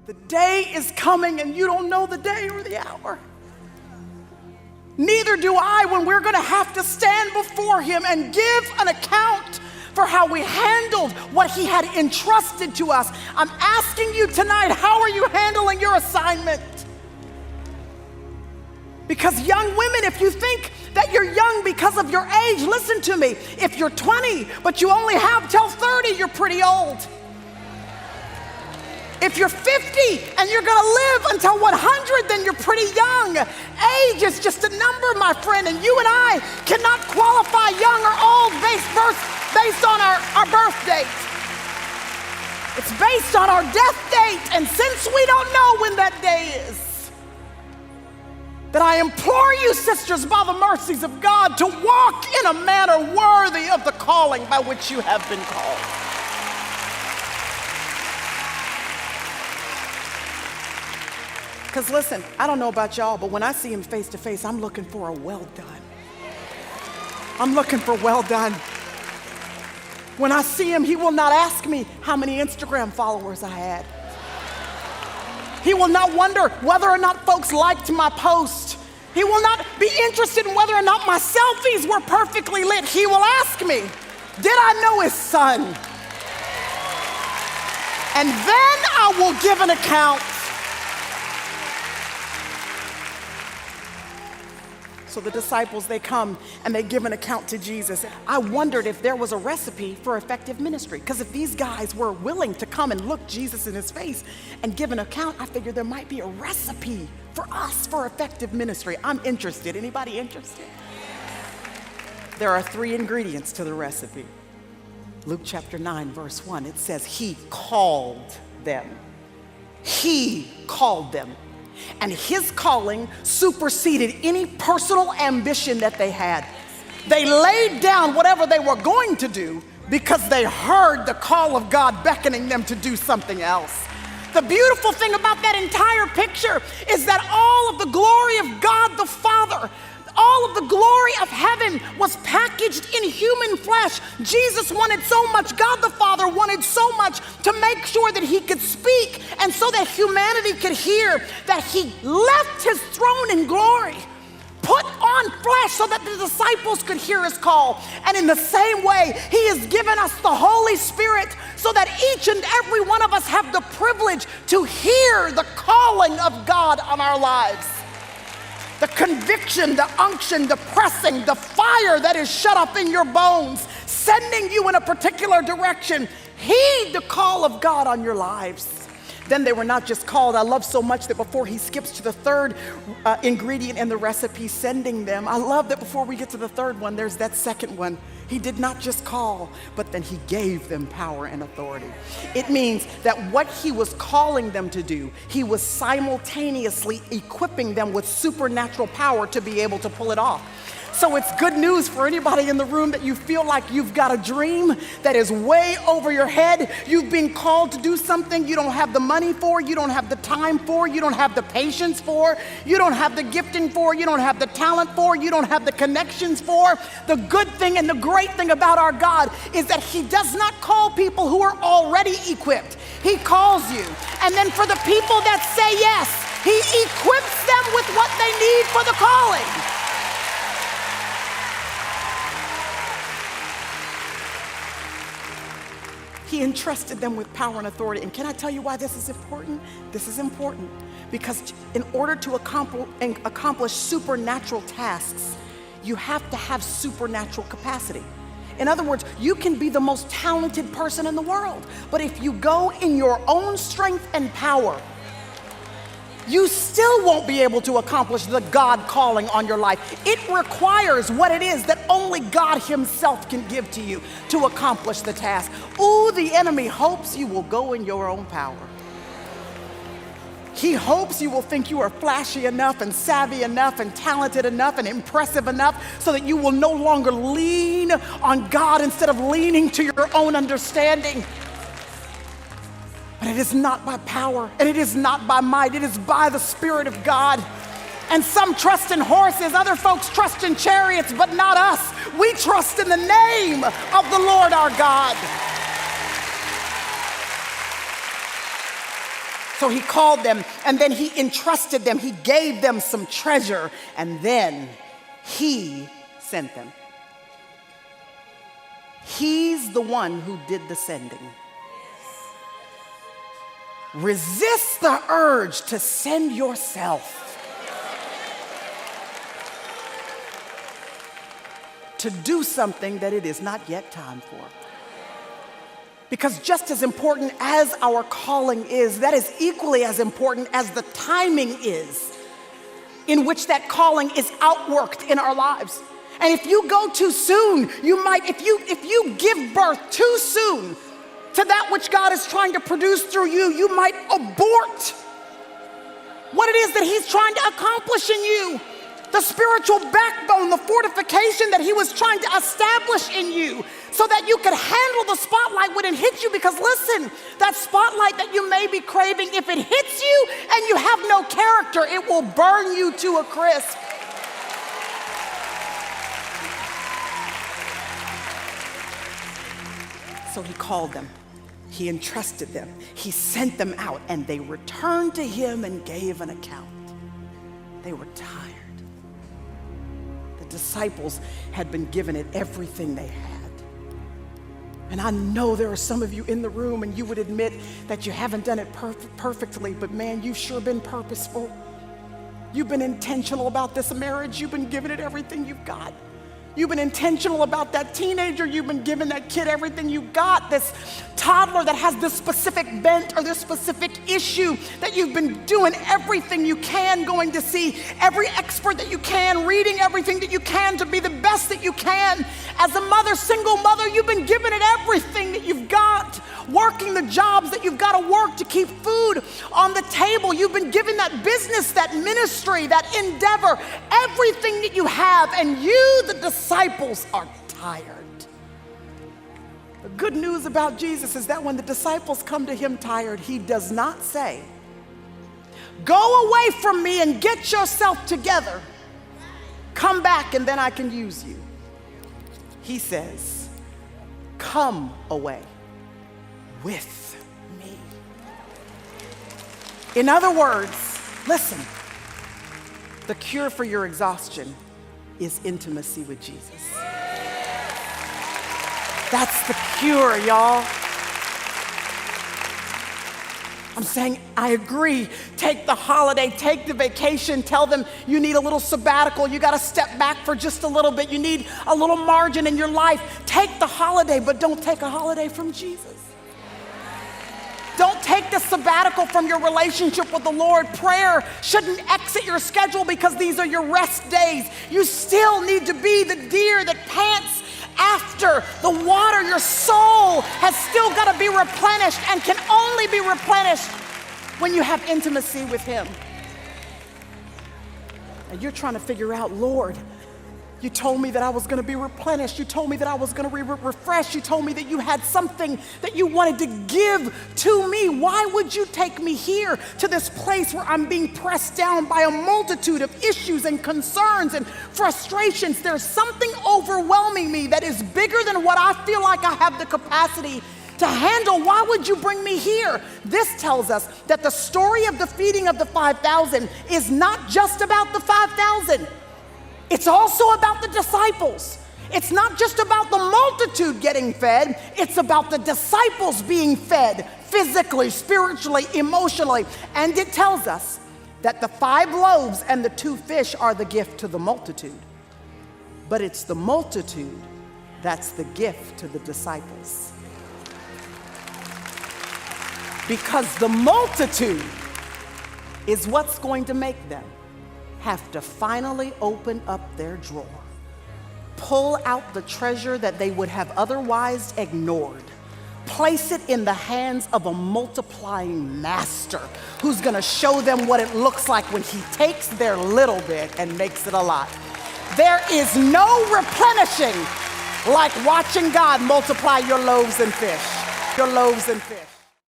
The day is coming and you don't know the day or the hour. Neither do I, when we're going to have to stand before him and give an account for how we handled what he had entrusted to us. I'm asking you tonight, how are you handling your assignment? Because young women, if you think that you're young because of your age, listen to me. If you're 20, but you only have till 30, you're pretty old. If you're 50 and you're gonna live until 100, then you're pretty young. Age is just a number, my friend, and you and I cannot qualify young or old based on our birth date. It's based on our death date, and since we don't know when that day is, that I implore you, sisters, by the mercies of God, to walk in a manner worthy of the calling by which you have been called. Because listen, I don't know about y'all, but when I see him face to face, I'm looking for a well done. I'm looking for well done. When I see him, he will not ask me how many Instagram followers I had. He will not wonder whether or not folks liked my post. He will not be interested in whether or not my selfies were perfectly lit. He will ask me, did I know his son? And then I will give an account. So the disciples, they come and they give an account to Jesus. I wondered if there was a recipe for effective ministry. Because if these guys were willing to come and look Jesus in his face and give an account, I figured there might be a recipe for us for effective ministry. I'm interested. Anybody interested? There are 3 ingredients to the recipe. Luke chapter 9, verse 1, it says, he called them. He called them. And his calling superseded any personal ambition that they had. They laid down whatever they were going to do because they heard the call of God beckoning them to do something else. The beautiful thing about that entire picture is that all of the glory of God the Father, all of the glory of heaven was packaged in human flesh. Jesus wanted so much, God the Father wanted so much to make sure that he could speak and so that humanity could hear, that he left his throne in glory, put on flesh so that the disciples could hear his call. And in the same way, he has given us the Holy Spirit so that each and every one of us have the privilege to hear the calling of God on our lives. The conviction, the unction, the pressing, the fire that is shut up in your bones, sending you in a particular direction. Heed the call of God on your lives. Then they were not just called. I love so much that before he skips to the third ingredient in the recipe, sending them, I love that before we get to the third one, there's that second one. He did not just call, but then he gave them power and authority. It means that what he was calling them to do, he was simultaneously equipping them with supernatural power to be able to pull it off. So it's good news for anybody in the room that you feel like you've got a dream that is way over your head. You've been called to do something you don't have the money for, you don't have the time for, you don't have the patience for, you don't have the gifting for, you don't have the talent for, you don't have the connections for. The good thing and the great thing about our God is that he does not call people who are already equipped. He calls you. And then for the people that say yes, he equips them with what they need for the calling. He entrusted them with power and authority. And can I tell you why this is important? This is important because in order to accomplish supernatural tasks, you have to have supernatural capacity. In other words, you can be the most talented person in the world, but if you go in your own strength and power, you still won't be able to accomplish the God calling on your life. It requires what it is that only God himself can give to you to accomplish the task. Ooh, the enemy hopes you will go in your own power. He hopes you will think you are flashy enough and savvy enough and talented enough and impressive enough so that you will no longer lean on God instead of leaning to your own understanding. But it is not by power, and it is not by might, it is by the Spirit of God. And some trust in horses, other folks trust in chariots, but not us. We trust in the name of the Lord our God. So he called them, and then he entrusted them. He gave them some treasure, and then he sent them. He's the one who did the sending. Resist the urge to send yourself. To do something that it is not yet time for. Because just as important as our calling is, that is equally as important as the timing is in which that calling is outworked in our lives. And if you go too soon, you might, if you give birth too soon to that which God is trying to produce through you, you might abort what it is that he's trying to accomplish in you. The spiritual backbone, the fortification that he was trying to establish in you so that you could handle the spotlight when it hits you. Because listen, that spotlight that you may be craving, if it hits you and you have no character, it will burn you to a crisp. So he called them, he entrusted them, he sent them out, and they returned to him and gave an account. They were tired. The disciples had been given it everything they had. And I know there are some of you in the room and you would admit that you haven't done it perfectly, but man, you've sure been purposeful. You've been intentional about this marriage. You've been giving it everything you've got. You've been intentional about that teenager. You've been giving that kid everything you got. This toddler that has this specific bent or this specific issue that you've been doing everything you can, going to see every expert that you can, reading everything that you can to be the best that you can. As a mother, single mother, you've been giving it everything that you've got, working the jobs that you've got to work to keep food on the table. You've been giving that business, that ministry, that endeavor, everything that you have, and you, the disciples, are tired. The good news about Jesus is that when the disciples come to him tired, he does not say, "Go away from me and get yourself together. Come back and then I can use you." He says, "Come away with me." In other words, listen, the cure for your exhaustion is intimacy with Jesus. That's the cure, y'all. I'm saying, I agree. Take the holiday, take the vacation, tell them you need a little sabbatical. You got to step back for just a little bit. You need a little margin in your life. Take the holiday, but don't take a holiday from Jesus. Don't take the sabbatical from your relationship with the Lord. Prayer shouldn't exit your schedule because these are your rest days. You still need to be the deer that pants after the water. Your soul has still got to be replenished and can only be replenished when you have intimacy with him. And you're trying to figure out, Lord, you told me that I was going to be replenished. You told me that I was going to be refreshed. You told me that you had something that you wanted to give to me. Why would you take me here to this place where I'm being pressed down by a multitude of issues and concerns and frustrations? There's something overwhelming me that is bigger than what I feel like I have the capacity to handle. Why would you bring me here? This tells us that the story of the feeding of the 5,000 is not just about the 5,000. It's also about the disciples. It's not just about the multitude getting fed. It's about the disciples being fed physically, spiritually, emotionally. And it tells us that the 5 loaves and the 2 fish are the gift to the multitude. But it's the multitude that's the gift to the disciples. Because the multitude is what's going to make them have to finally open up their drawer, pull out the treasure that they would have otherwise ignored, place it in the hands of a multiplying master who's going to show them what it looks like when he takes their little bit and makes it a lot. There is no replenishing like watching God multiply your loaves and fish. Your loaves and fish.